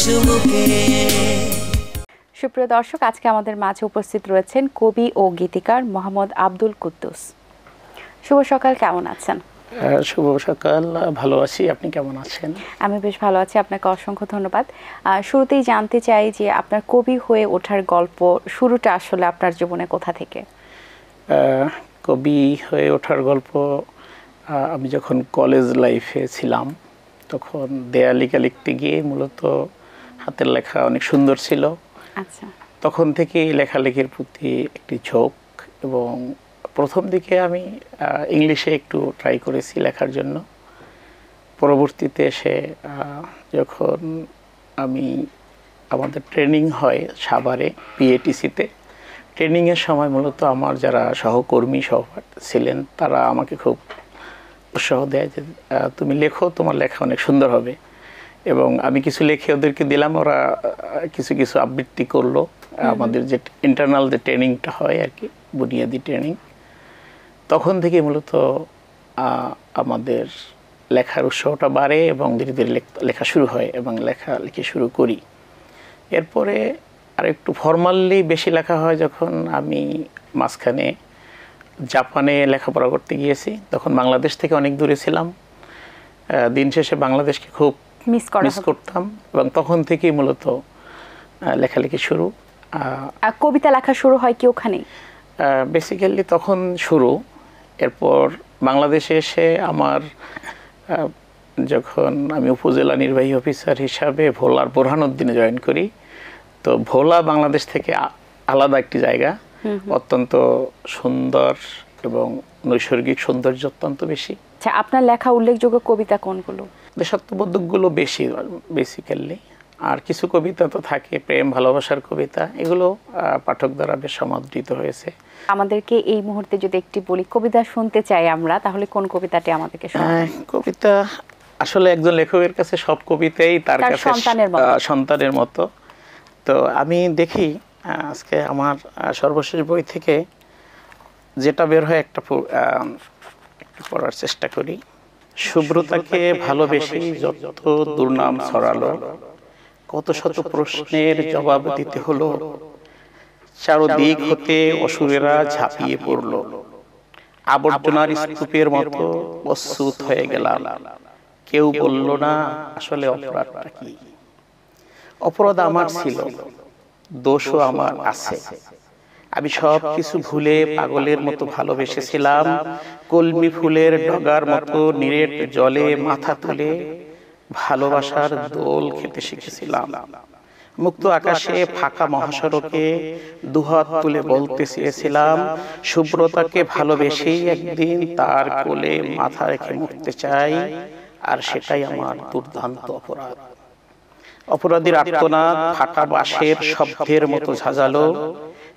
চুমুকে। সুপ্রিয় দর্শক, আজকে আমাদের মাঝে উপস্থিত রয়েছেন কবি ও গীতিকার মোহাম্মদ আব্দুল কুদ্দুস। শুভ সকাল, কেমন আছেন? শুভ সকাল, ভালো আছি। আপনি কেমন আছেন? আমি বেশ ভালো আছি, আপনাকে অসংখ্য ধন্যবাদ। শুরুতেই জানতে চাই যে আপনার কবি হয়ে ওঠার গল্প শুরুটা আসলে আপনার জীবনে কোথা থেকে? কবি হয়ে ওঠার গল্প আমি যখন কলেজ লাইফে ছিলাম তখন দেয়ালিকা লিখতে গিয়ে মূলত হাতের লেখা অনেক সুন্দর ছিল। আচ্ছা। তখন থেকে লেখালেখির প্রতি একটি ঝোঁক, এবং প্রথম দিকে আমি ইংলিশে একটু ট্রাই করেছি লেখার জন্য। পরবর্তীতে এসে যখন আমাদের ট্রেনিং হয় সাভারে পিএটিসিতে, ট্রেনিংয়ের সময় মূলত আমার যারা সহকর্মী ছিলেন তারা আমাকে খুব উৎসাহ দেয় যে তুমি লেখো, তোমার লেখা অনেক সুন্দর হবে। এবং আমি কিছু লিখে ওদেরকে দিলাম, ওরা কিছু কিছু আবৃত্তি করলো। আমাদের যে ইন্টারনাল যে ট্রেনিংটা হয় আর কি, বুনিয়াদি ট্রেনিং, তখন থেকে মূলত আমাদের লেখার উৎসাহটা বাড়ে এবং ধীরে ধীরে লেখা শুরু হয় এবং লেখালেখি শুরু করি। এরপরে আর একটু ফর্মালি বেশি লেখা হয় যখন আমি মাঝখানে জাপানে লেখাপড়া করতে গিয়েছি। তখন বাংলাদেশ থেকে অনেক দূরে ছিলাম, দিন শেষে বাংলাদেশকে খুব মিস করতাম, এবং তখন থেকেই মূলত লেখালেখি শুরু। কবিতা লেখা শুরু হয় কি ওখানেই? বেসিক্যালি তখন শুরু। এরপর বাংলাদেশে এসে আমার যখন আমি উপজেলা নির্বাহী অফিসার হিসাবে ভোলার বোরহানউদ্দিনে জয়েন করি, তো ভোলা বাংলাদেশ থেকে আলাদা একটি জায়গা, অত্যন্ত সুন্দর এবং নৈসর্গিক সৌন্দর্য অত্যন্ত বেশি। আচ্ছা, আপনার লেখা উল্লেখযোগ্য কবিতা কোনগুলো? দেশাত্মবোধকগুলো বেশি বেসিক্যালি, আর কিছু কবিতা তো থাকে প্রেম ভালোবাসার কবিতা, এগুলো পাঠক দ্বারা বেশ সমাদৃত হয়েছে। আমাদেরকে এই মুহূর্তে যদি একটি বলি কবিতা শুনতে চাই আমরা, তাহলে কোন কবিতাটি আমাদেরকে শোনাবেন? কবিতা আসলে একজন লেখকের কাছে সব কবিতাই তার কাছে সন্তানের মতো। তো আমি দেখি আজকে আমার সর্বশেষ বই থেকে যেটা বের হয় একটা পড়ার চেষ্টা করি। শুভ্রতাকে ভালোবেসে যত দুর্নাম ছড়ালো, কত শত প্রশ্নের জবাব দিতে হলো, চারদিক হতে অসুরেরা ঝাঁপিয়ে পড়ল, আবর্জনার স্তূপের মতো প্রস্তুত হয়ে গেলাম, কেউ বলল না আসলে অপরাধটা কি। অপরাধ আমার ছিল, দোষও আমার আছে, আমি সব কিছু ভুলে পাগলের মতো ভালোবেসেছিলাম, কলমি ফুলের ডগার মতো নিরেট জলে মাথা তুলে ভালোবাসার দোল খেতে শিখেছিলাম। মুক্ত আকাশে ফাঁকা মহাসড়কে দুহাত তুলে বলতে চেয়েছিলাম, শুভ্রতাকে ভালোবেসেই একদিন তার কোলে মাথা রেখে মরতে চাই, আর সেটাই আমার দুর্দান্ত অপরাধ। অপরাধীর আর্তনাদ ফাটা বাঁশের শব্দের মতো ঝাঁঝালো,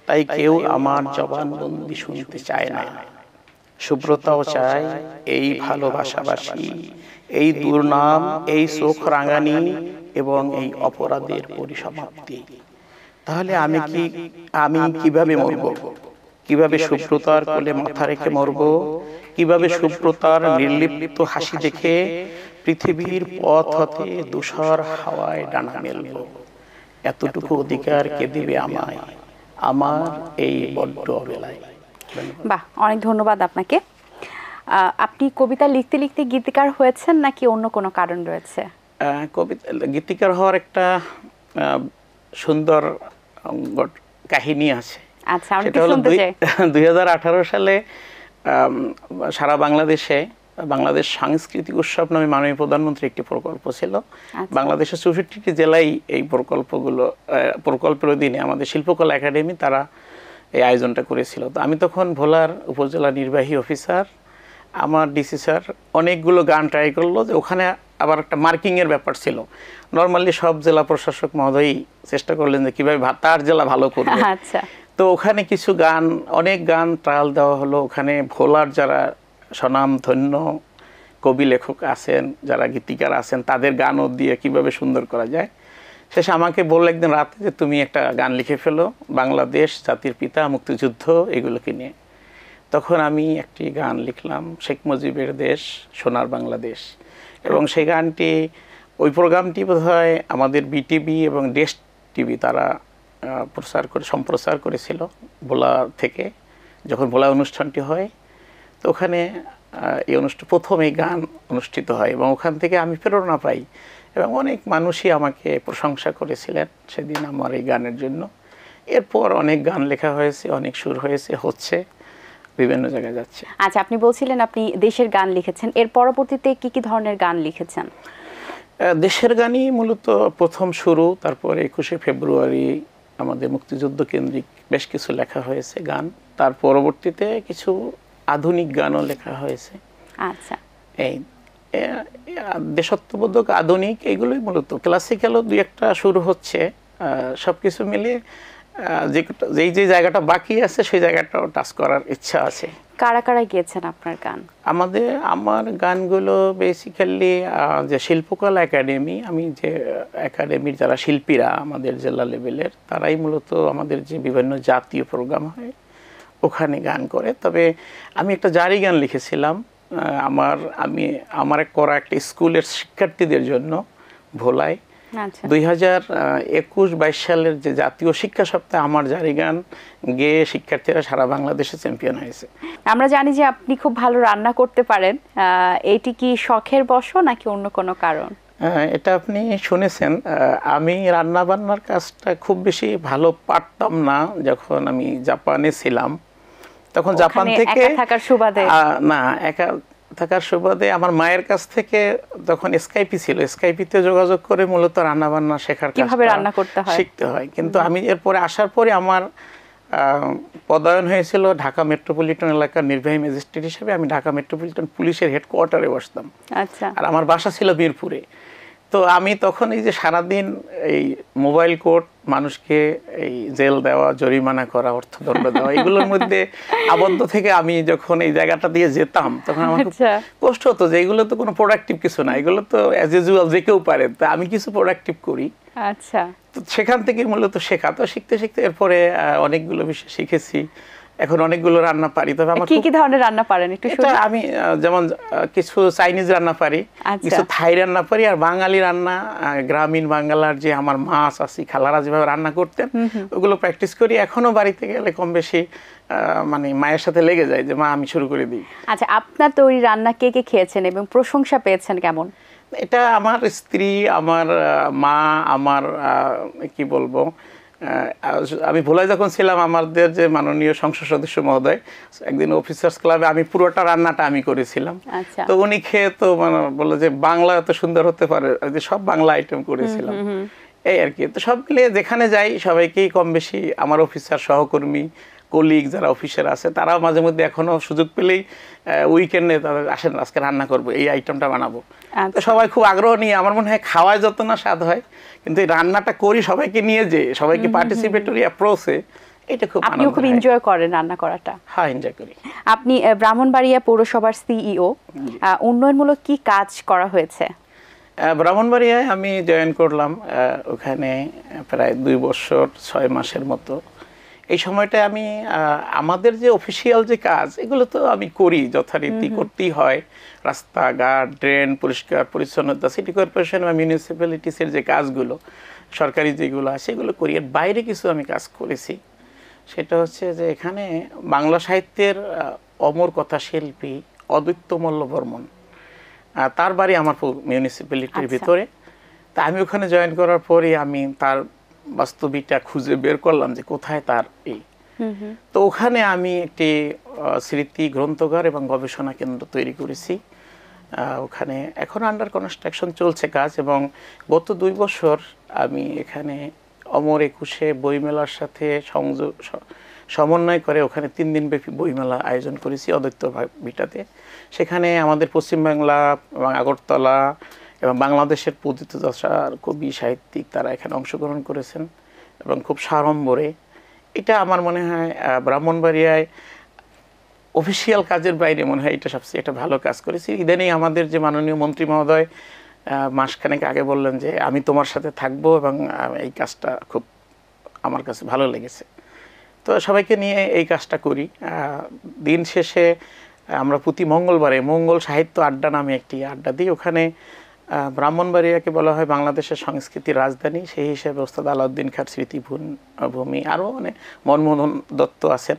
তাই কেউ আমার জবানবন্দি শুনতে চায় না। শুভ্রতাও চায় এই ভালোবাসাবাসী, এই দুর্নাম, এই চোখ রাঙানি এবং এই অপরাধের পরিসমাপ্তি। তাহলে আমি কিভাবে মরব? কিভাবে শুভ্রতার কোলে মাথা রেখে মরব? কিভাবে শুভ্রতার নির্লিপ্ত হাসি দেখে পৃথিবীর পথ হতে ধূসর হাওয়ায় ডানা মেলব? এতটুকু অধিকার কে দিবে আমায়, আমার এই বড্ড অবেলায়? বাহ, অনেক ধন্যবাদ আপনাকে। আপনি কবিতা লিখতে লিখতে গীতিকার হয়েছেন নাকি অন্য কোনো কারণ রয়েছে? কবিতা গীতিকার হওয়ার একটা সুন্দর কাহিনী আছে। আচ্ছা, আমি শুনতে চাই। 2018 সালে সারা বাংলাদেশে বাংলাদেশ সাংস্কৃতিক উৎসব নামে মাননীয় প্রধানমন্ত্রী একটি প্রকল্প ছিল। বাংলাদেশের 64টি জেলায় এই প্রকল্পের অধীনে আমাদের শিল্পকলা একাডেমি তারা এই আয়োজনটা করেছিল। তো আমি তখন ভোলার উপজেলা নির্বাহী অফিসার, আমার ডিসি স্যার অনেকগুলো গান ট্রাই করলো, যে ওখানে আবার একটা মার্কিংয়ের ব্যাপার ছিল। নর্মালি সব জেলা প্রশাসক মহোদয়ই চেষ্টা করলেন যে কীভাবে তার জেলা ভালো করবে। আচ্ছা, তো ওখানে কিছু গান, অনেক গান ট্রায়াল দেওয়া হলো। ওখানে ভোলার যারা স্বনামধন্য কবি লেখক আছেন, যারা গীতিকার আছেন, তাদের গানও দিয়ে কিভাবে সুন্দর করা যায়। শেষে আমাকে বললো একদিন রাতে যে তুমি একটা গান লিখে ফেলো, বাংলাদেশ, জাতির পিতা, মুক্তিযুদ্ধ, এগুলোকে নিয়ে। তখন আমি একটি গান লিখলাম, শেখ মুজিবের দেশ, সোনার বাংলাদেশ। এবং সেই গানটি ওই প্রোগ্রামটি বোধহয় আমাদের বিটিভি এবং দেশ টিভি তারা সম্প্রচার করেছিল ভোলা থেকে, যখন ভোলা অনুষ্ঠানটি হয়। তো ওখানে এই প্রথম এই গান অনুষ্ঠিত হয় এবং ওখান থেকে আমি প্রেরণা পাই এবং অনেক মানুষই আমাকে প্রশংসা করেছিলেন সেদিন আমার এই গানের জন্য। এরপর অনেক গান লেখা হয়েছে, অনেক সুর হয়েছে, হচ্ছে, বিভিন্ন জায়গায় যাচ্ছে। আচ্ছা, আপনি বলছিলেন আপনি দেশের গান লিখেছেন, এর পরবর্তীতে কি কি ধরনের গান লিখেছেন? দেশের গানই মূলত প্রথম শুরু, তারপর 21শে ফেব্রুয়ারি আমাদের মুক্তিযুদ্ধ কেন্দ্রিক বেশ কিছু লেখা হয়েছে গান, তার পরবর্তীতে কিছু আধুনিক গানও লেখা হয়েছে। আচ্ছা, এই দেশাত্মবোধক আধুনিক এগুলোই মূলত, ক্লাসিক্যালও দুই একটা শুরু হচ্ছে। সবকিছু মিলিয়ে যে জায়গাটা বাকি আছে সেই জায়গাটাও টাচ করার ইচ্ছা আছে। কারা কারা গিয়েছেন আপনার গান? আমার গানগুলো বেসিক্যালি যে শিল্পকলা একাডেমি, আমি যে একাডেমির যারা শিল্পীরা আমাদের জেলা লেভেলের, তারাই মূলত আমাদের যে বিভিন্ন জাতীয় প্রোগ্রাম হয় ওখানে গান করে। তবে আমি একটা জারি গান লিখেছিলাম আমার করা একটা স্কুলের শিক্ষার্থীদের জন্য ভোলায়। 2021-22 সালের যে জাতীয় শিক্ষা সপ্তাহে আমার জারি গান গেয়ে শিক্ষার্থীরা সারা বাংলাদেশে চ্যাম্পিয়ন হয়েছে। আমরা জানি যে আপনি খুব ভালো রান্না করতে পারেন, এটি কি শখের বশো নাকি অন্য কোনো কারণ? এটা আপনি শুনেছেন, আমি রান্না বান্নার কাজটা খুব বেশি ভালো পারতাম না। যখন আমি জাপানে ছিলাম তখন জাপান থেকে থাকার সুবাদে আমার মায়ের কাছ থেকে তখন স্কাইপি ছিল, স্কাইপিতে যোগাযোগ করে মূলত রান্না বান্না শেখার কিভাবে রান্না করতে হয় শিখতে হয়। কিন্তু আমি এরপরে আসার পরে আমার পদায়ন হয়েছিল ঢাকা মেট্রোপলিটন এলাকার নির্বাহী ম্যাজিস্ট্রেট হিসেবে। আমি ঢাকা মেট্রোপলিটন পুলিশের হেডকোয়ার্টারে বসতাম। আচ্ছা, আর আমার বাসা ছিল মিরপুরে। তো আমি তখন এই যে সারাদিন এই মোবাইল কোর্ট, মানুষকে এই জেল দেওয়া, জরিমানা করা, অর্থদণ্ড দেওয়া, এগুলোর মধ্যে আবদ্ধ থেকে আমি যখন এই জায়গাটা দিয়ে যেতাম তখন আমার খুব কষ্ট হতো যে এগুলো তো কোনো প্রোডাক্টিভ কিছু না, এগুলো তো অ্যাজ ইউজুয়াল যে কেউ পারে, তা আমি কিছু প্রোডাক্টিভ করি। আচ্ছা, তো সেখান থেকে মূলত শেখা। তো শিখতে শিখতে এরপরে অনেকগুলো বিষয় শিখেছি, এখন অনেকগুলো রান্না পারি। তবে আমার কি ধরনের রান্না পারেন একটু শুনি? আমি যেমন কিছু চাইনিজ রান্না পারি, কিছু থাই রান্না পারি, আর বাঙালি রান্না গ্রামীণ বাংলার যে আমার মা চাচি খালারা যেভাবে রান্না করতেন ওগুলো প্র্যাকটিস করি। এখনো বাড়িতে গেলে কম বেশি মানে মায়ের সাথে লেগে যায় যে মা আমি শুরু করে দিই। আচ্ছা, আপনার তৈরি রান্না কে কে খেয়েছেন এবং প্রশংসা পেয়েছেন কেমন? এটা আমার স্ত্রী, আমার মা, আমার কি বলবো, আমি ভোলায় যখন ছিলাম আমাদের যে মাননীয় সংসদ সদস্য মহোদয় একদিন অফিসার্স ক্লাবে আমি পুরোটা রান্নাটা আমি করেছিলাম। তো উনি খেয়ে তো মানে বললো যে বাংলা এত সুন্দর হতে পারে, সব বাংলা আইটেম করেছিলাম এই আর কি। তো সব মিলিয়ে যেখানে যাই সবাইকেই কম বেশি আমার অফিসার সহকর্মী কলিগ যারা অফিসার আছে তারাও মাঝে মধ্যে এখনো সুযোগ পেলেই উইকেন্ডে তাদের আসেন আজকে রান্না করবো, এই আইটেমটা বানাবো। তো সবাই খুব আগ্রহ নিয়ে, আমার মনে হয় খাওয়ায় যত না স্বাদ হয় কিন্তু এই রান্নাটা করি সবাইকে নিয়ে, যে সবাইকে পার্টিসিপেটরি অ্যাপ্রোচে, এটা খুব আপনিও খুব এনজয় করেন রান্না করাটা? হ্যাঁ, এনজয় করি। আপনি ব্রাহ্মণবাড়িয়া পৌরসভার সিইও, উন্নয়নমূলক কি কাজ করা হয়েছে? ব্রাহ্মণবাড়িয়ায় আমি জয়েন করলাম ওখানে প্রায় 2 বছর 6 মাসের মতো। এই সময়টা আমি আমাদের যে অফিসিয়াল যে কাজ এগুলো তো আমি করি, যথারীতি করতেই হয়। রাস্তাঘাট, ড্রেন পরিষ্কার পরিচ্ছন্নতা, সিটি কর্পোরেশন বা মিউনিসিপ্যালিটিসের যে কাজগুলো সরকারি যেগুলো আছে সেগুলো করি। এর বাইরে কিছু আমি কাজ করেছি, সেটা হচ্ছে যে এখানে বাংলা সাহিত্যের অমর কথা শিল্পী অদ্বৈতমল্ল বর্মন, তার বাড়ি আমার মিউনিসিপ্যালিটির ভিতরে। তা আমি ওখানে জয়েন করার পরে আমি তার বাস্তবিকটা খুঁজে বের করলাম যে কোথায় তার এই। তো ওখানে আমি একটি স্মৃতি গ্রন্থাগার এবং গবেষণা কেন্দ্র তৈরি করেছি। ওখানে এখন আন্ডার কনস্ট্রাকশন চলছে কাজ, এবং গত 2 বছর আমি এখানে অমর 21শে বইমেলার সাথে সমন্বয় করে ওখানে 3 দিনব্যাপী বইমেলা আয়োজন করেছি অদ্বৈত ভিটাতে। সেখানে আমাদের পশ্চিমবাংলা এবং আগরতলা এবং বাংলাদেশের পতিতদশার কবি সাহিত্যিক তারা এখানে অংশগ্রহণ করেছেন এবং খুব সাড়ম্বরে। এটা আমার মনে হয় ব্রাহ্মণবাড়িয়ায় অফিসিয়াল কাজের বাইরে মনে হয় এটা সবচেয়ে একটা ভালো কাজ করেছি। ইদানিং আমাদের যে মাননীয় মন্ত্রী মহোদয় মাসখানেক আগে বললেন যে আমি তোমার সাথে থাকবো, এবং এই কাজটা খুব আমার কাছে ভালো লেগেছে। তো সবাইকে নিয়ে এই কাজটা করি। দিন শেষে আমরা প্রতি মঙ্গলবারে মঙ্গল সাহিত্য আড্ডা নামে একটি আড্ডা দিই। ওখানে ব্রাহ্মণবাড়িয়াকে বলা হয় বাংলাদেশের সংস্কৃতির রাজধানী, সেই হিসেবে ওস্তাদ আলাউদ্দিন খাঁর স্মৃতিভূমি, আরও মানে মনমোহন দত্ত আছেন।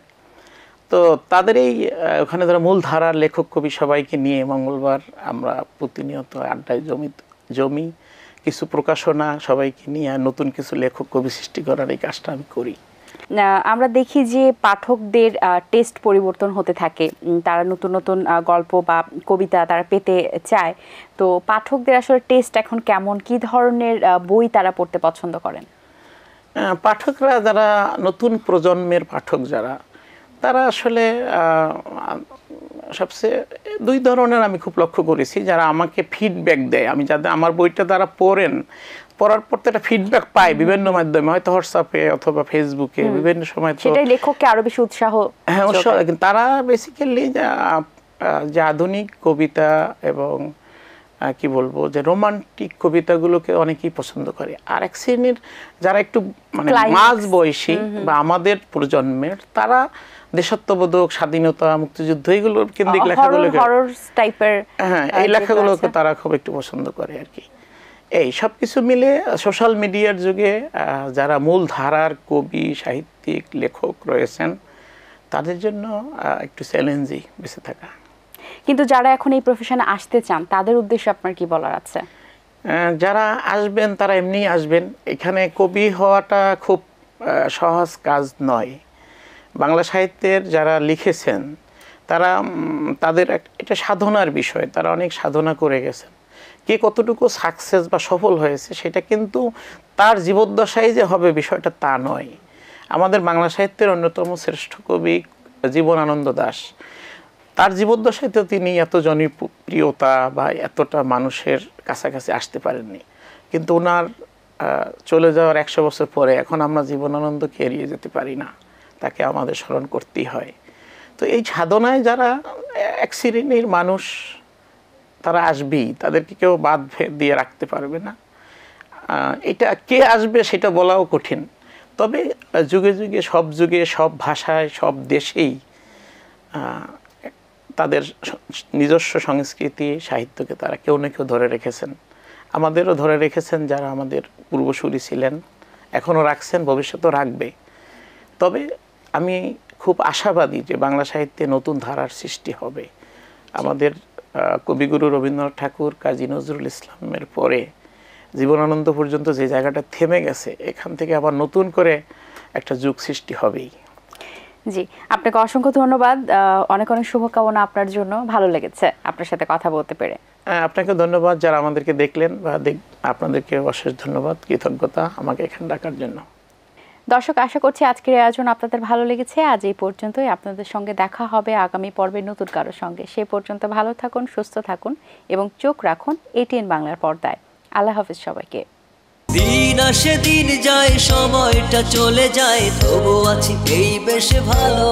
তো তাদের এই ওখানে যারা মূল ধারার লেখক কবি সবাইকে নিয়ে মঙ্গলবার আমরা প্রতিনিয়ত আড্ডায় জমি কিছু প্রকাশনা সবাইকে নিয়ে নতুন কিছু লেখক কবি সৃষ্টি করার এই কাজটা আমি করি। আমরা দেখি যে পাঠকদের টেস্ট পরিবর্তন হতে থাকে, তারা নতুন নতুন গল্প বা কবিতা তারা পেতে চায়। তো পাঠকদের আসলে টেস্ট এখন কেমন, কি ধরনের বই তারা পড়তে পছন্দ করেন? পাঠকরা যারা নতুন প্রজন্মের পাঠক যারা, তারা আসলে সবচেয়ে দুই ধরনের আমি খুব লক্ষ্য করেছি। যারা আমাকে ফিডব্যাক দেয়, আমি যাদের আমার বইটা তারা পড়ার পর তো একটা ফিডব্যাক পায় বিভিন্ন মাধ্যমে, হয়তো হোয়াটসঅ্যাপে অথবা ফেসবুকে, বিভিন্ন সময় তো সেটাই লেখককে আরো বেশি উৎসাহ। হ্যাঁ, তারা বেসিক্যালি যে আধুনিক কবিতা এবং কি বলবো যে রোমান্টিক কবিতাগুলোকে অনেকেই পছন্দ করে। আর এক শ্রেণীর যারা একটু মানে মাঝ বয়সী বা আমাদের প্রজন্মের, তারা দেশাত্মবোধক, স্বাধীনতা, মুক্তিযুদ্ধ এইগুলোর কেন্দ্রিক লেখাগুলোকে, হ্যাঁ এই লেখাগুলোকে তারা খুব একটু পছন্দ করে আর কি। এই সব কিছু মিলে সোশ্যাল মিডিয়ার যুগে যারা মূল ধারার কবি, সাহিত্যিক, লেখক রয়েছেন, তাদের জন্য একটু চ্যালেঞ্জিং বেঁচে থাকা। কিন্তু যারা এখন এই প্রফেশনে আসতে চান, তাদের উদ্দেশ্যে আপনার কি বলার আছে? যারা আসবেন তারা এমনিই আসবেন। এখানে কবি হওয়াটা খুব সহজ কাজ নয়। বাংলা সাহিত্যের যারা লিখেছেন তারা, তাদের এটা সাধনার বিষয়, তারা অনেক সাধনা করে গেছেন। কে কতটুকু সাকসেস বা সফল হয়েছে সেটা কিন্তু তার জীবদ্দশায় যে হবে বিষয়টা তা নয়। আমাদের বাংলা সাহিত্যের অন্যতম শ্রেষ্ঠ কবি জীবনানন্দ দাশ, তার জীবদ্দশায় তো তিনি এত জনপ্রিয়তা বা এতটা মানুষের কাছাকাছি আসতে পারেননি, কিন্তু ওনার চলে যাওয়ার 100 বছর পরে এখন আমরা জীবনানন্দকে এড়িয়ে যেতে পারি না, তাকে আমাদের স্মরণ করতেই হয়। তো এই সাধনায় যারা এক শ্রেণীর মানুষ, তারা আসবেই, তাদেরকে কেউ বাদ দিয়ে রাখতে পারবে না। এটা কে আসবে সেটা বলাও কঠিন। তবে যুগে যুগে, সব ভাষায়, সব দেশেই তাদের নিজস্ব সংস্কৃতি, সাহিত্যকে তারা কেউ না কেউ ধরে রেখেছেন। আমাদেরও ধরে রেখেছেন যারা আমাদের পূর্বসূরি ছিলেন, এখনও রাখছেন, ভবিষ্যতেও রাখবে। তবে আমি খুব আশাবাদী যে বাংলা সাহিত্যে নতুন ধারার সৃষ্টি হবে। আমাদের কবিগুরু রবীন্দ্রনাথ ঠাকুর, কাজী নজরুল ইসলামের পরে জীবনানন্দ পর্যন্ত যে জায়গাটা থেমে গেছে, এখান থেকে আবার নতুন করে একটা যুগ সৃষ্টি হবেই। জি, আপনাকে অসংখ্য ধন্যবাদ, অনেক অনেক শুভকামনা আপনার জন্য। ভালো লেগেছে আপনার সাথে কথা বলতে পেরে। আপনাকে ধন্যবাদ যারা আমাদেরকে দেখলেন, বা আপনাদেরকে অশেষ ধন্যবাদ, কৃতজ্ঞতা আমাকে এখানে ডাকার জন্য। দর্শক, আশা করছি আজকের আয়োজন আপনাদের ভালো লেগেছে। আজ এই পর্যন্তই। আপনাদের সঙ্গে দেখা হবে আগামী পর্বে নতুন কারোর সঙ্গে। সেই পর্যন্ত ভালো থাকুন, সুস্থ থাকুন এবং চোখ রাখুন এটিএন বাংলার পর্দায়। আল্লাহ হাফেজ সবাইকে। দিন আসে দিন যায়, সময়টা চলে যায়, তবু আছি এই বেশ ভালো।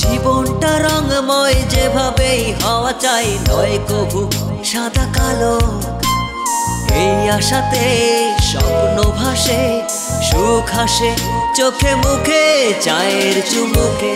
জীবনটা রঙময়, যেভাবেই হওয়া চাই, নয় কবু সাদা কালো। এই আশাতে স্বপ্ন ভাসে, সুখ হাসে চোখে মুখে, চায়ের চুমুকে।